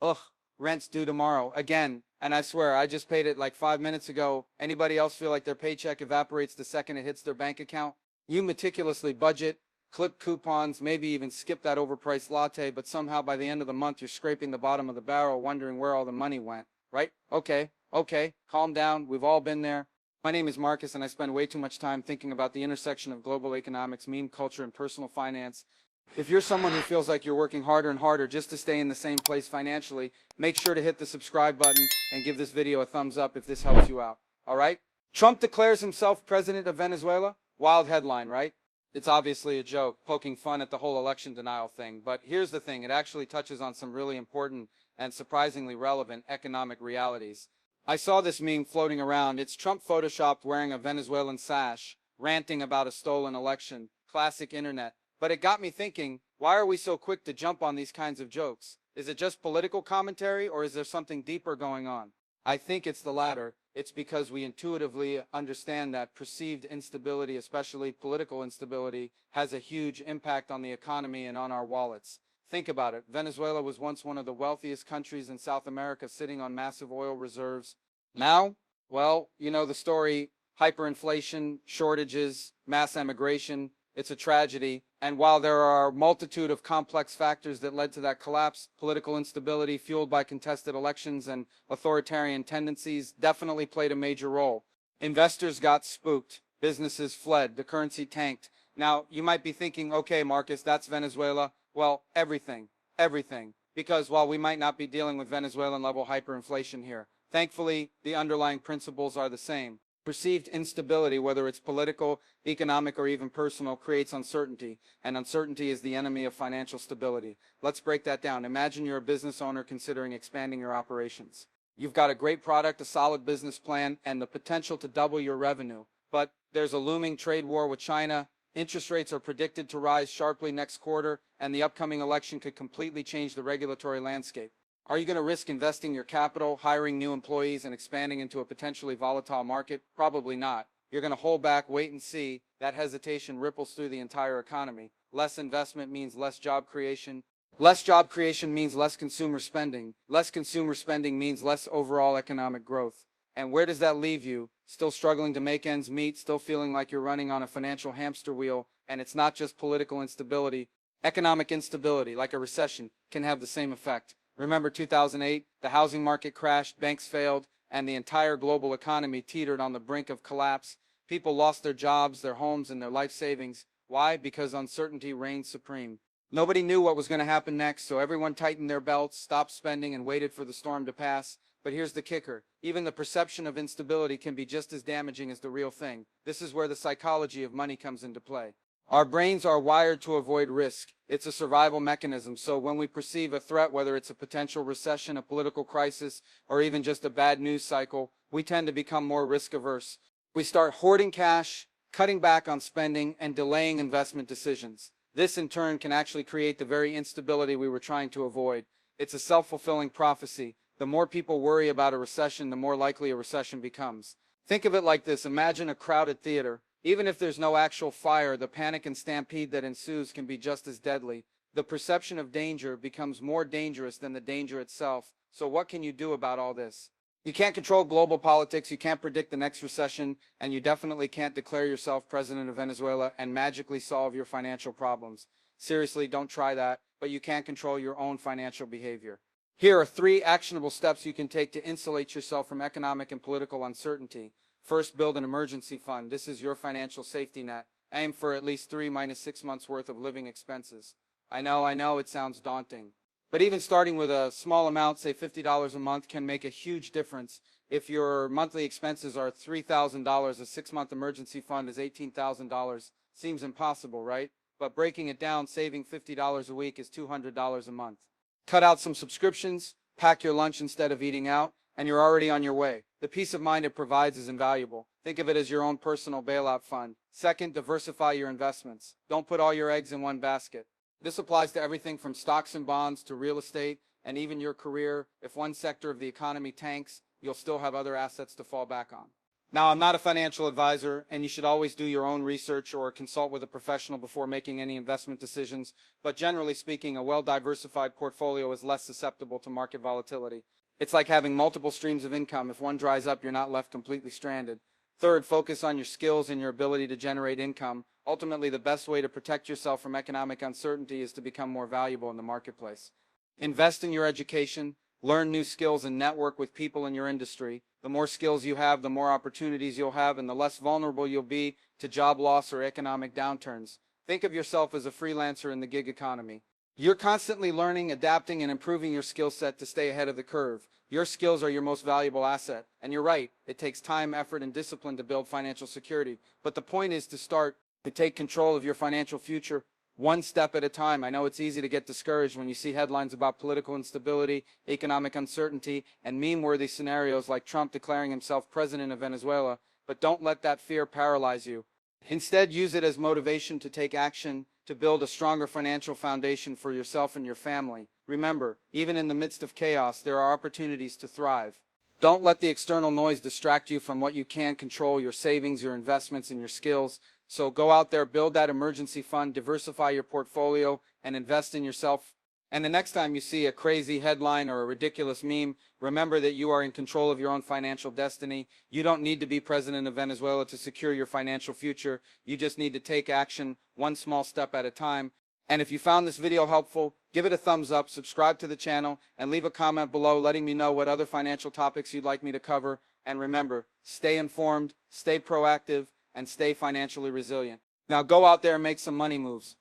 Ugh, rent's due tomorrow again. And I swear, I just paid it like 5 minutes ago. Anybody else feel like their paycheck evaporates the second it hits their bank account? You meticulously budget, clip coupons, maybe even skip that overpriced latte, but somehow by the end of the month, you're scraping the bottom of the barrel wondering where all the money went, right? Okay, calm down. We've all been there. My name is Marcus, and I spend way too much time thinking about the intersection of global economics, meme culture, and personal finance. If you're someone who feels like you're working harder and harder just to stay in the same place financially, make sure to hit the subscribe button and give this video a thumbs up if this helps you out. All right? Trump declares himself president of Venezuela? Wild headline, right? It's obviously a joke, poking fun at the whole election denial thing. But here's the thing, it actually touches on some really important and surprisingly relevant economic realities. I saw this meme floating around. It's Trump photoshopped wearing a Venezuelan sash, ranting about a stolen election. Classic internet. But it got me thinking, why are we so quick to jump on these kinds of jokes? Is it just political commentary, or is there something deeper going on? I think it's the latter. It's because we intuitively understand that perceived instability, especially political instability, has a huge impact on the economy and on our wallets. Think about it. Venezuela was once one of the wealthiest countries in South America, sitting on massive oil reserves. Now, well, you know the story, hyperinflation, shortages, mass emigration. It's a tragedy. And while there are a multitude of complex factors that led to that collapse, political instability fueled by contested elections and authoritarian tendencies definitely played a major role. Investors got spooked. Businesses fled. The currency tanked. Now, you might be thinking, okay, Marcus, that's Venezuela. Well, everything. Because while we might not be dealing with Venezuelan level hyperinflation here, thankfully, the underlying principles are the same. Perceived instability, whether it's political, economic, or even personal, creates uncertainty, and uncertainty is the enemy of financial stability. Let's break that down. Imagine you're a business owner considering expanding your operations. You've got a great product, a solid business plan, and the potential to double your revenue. But there's a looming trade war with China. Interest rates are predicted to rise sharply next quarter, and the upcoming election could completely change the regulatory landscape. Are you going to risk investing your capital, hiring new employees, and expanding into a potentially volatile market? Probably not. You're going to hold back, wait and see. That hesitation ripples through the entire economy. Less investment means less job creation. Less job creation means less consumer spending. Less consumer spending means less overall economic growth. And where does that leave you? Still struggling to make ends meet, still feeling like you're running on a financial hamster wheel. And it's not just political instability. Economic instability, like a recession, can have the same effect. Remember 2008, the housing market crashed, banks failed, and the entire global economy teetered on the brink of collapse. People lost their jobs, their homes, and their life savings. Why? Because uncertainty reigned supreme. Nobody knew what was going to happen next, so everyone tightened their belts, stopped spending, and waited for the storm to pass. But here's the kicker. Even the perception of instability can be just as damaging as the real thing. This is where the psychology of money comes into play. Our brains are wired to avoid risk. It's a survival mechanism. So when we perceive a threat, whether it's a potential recession, a political crisis, or even just a bad news cycle, we tend to become more risk averse. We start hoarding cash, cutting back on spending, and delaying investment decisions. This in turn can actually create the very instability we were trying to avoid. It's a self-fulfilling prophecy. The more people worry about a recession, the more likely a recession becomes. Think of it like this. Imagine a crowded theater. Even if there's no actual fire, the panic and stampede that ensues can be just as deadly. The perception of danger becomes more dangerous than the danger itself. So what can you do about all this? You can't control global politics, you can't predict the next recession, and you definitely can't declare yourself president of Venezuela and magically solve your financial problems. Seriously, don't try that, but you can control your own financial behavior. Here are 3 actionable steps you can take to insulate yourself from economic and political uncertainty. First, build an emergency fund. This is your financial safety net. Aim for at least 3 minus 6 months worth of living expenses. I know, it sounds daunting. But even starting with a small amount, say $50 a month, can make a huge difference. If your monthly expenses are $3,000, a 6-month emergency fund is $18,000. Seems impossible, right? But breaking it down, saving $50 a week is $200 a month. Cut out some subscriptions, pack your lunch instead of eating out, and you're already on your way. The peace of mind it provides is invaluable. Think of it as your own personal bailout fund. Second, diversify your investments. Don't put all your eggs in one basket. This applies to everything from stocks and bonds to real estate and even your career. If one sector of the economy tanks, you'll still have other assets to fall back on. Now, I'm not a financial advisor, and you should always do your own research or consult with a professional before making any investment decisions. But generally speaking, a well-diversified portfolio is less susceptible to market volatility. It's like having multiple streams of income. If one dries up, you're not left completely stranded. Third, focus on your skills and your ability to generate income. Ultimately, the best way to protect yourself from economic uncertainty is to become more valuable in the marketplace. Invest in your education, learn new skills, and network with people in your industry. The more skills you have, the more opportunities you'll have, and the less vulnerable you'll be to job loss or economic downturns. Think of yourself as a freelancer in the gig economy. You're constantly learning, adapting, and improving your skill set to stay ahead of the curve. Your skills are your most valuable asset. And you're right, it takes time, effort, and discipline to build financial security. But the point is to take control of your financial future one step at a time. I know it's easy to get discouraged when you see headlines about political instability, economic uncertainty, and meme-worthy scenarios like Trump declaring himself president of Venezuela, but don't let that fear paralyze you. Instead, use it as motivation to take action to build a stronger financial foundation for yourself and your family. Remember, even in the midst of chaos, there are opportunities to thrive. Don't let the external noise distract you from what you can control, your savings, your investments, and your skills. So go out there, build that emergency fund, diversify your portfolio, and invest in yourself. And the next time you see a crazy headline or a ridiculous meme, remember that you are in control of your own financial destiny. You don't need to be president of Venezuela to secure your financial future. You just need to take action one small step at a time. And if you found this video helpful, give it a thumbs up, subscribe to the channel, and leave a comment below letting me know what other financial topics you'd like me to cover. And remember, stay informed, stay proactive, and stay financially resilient. Now go out there and make some money moves.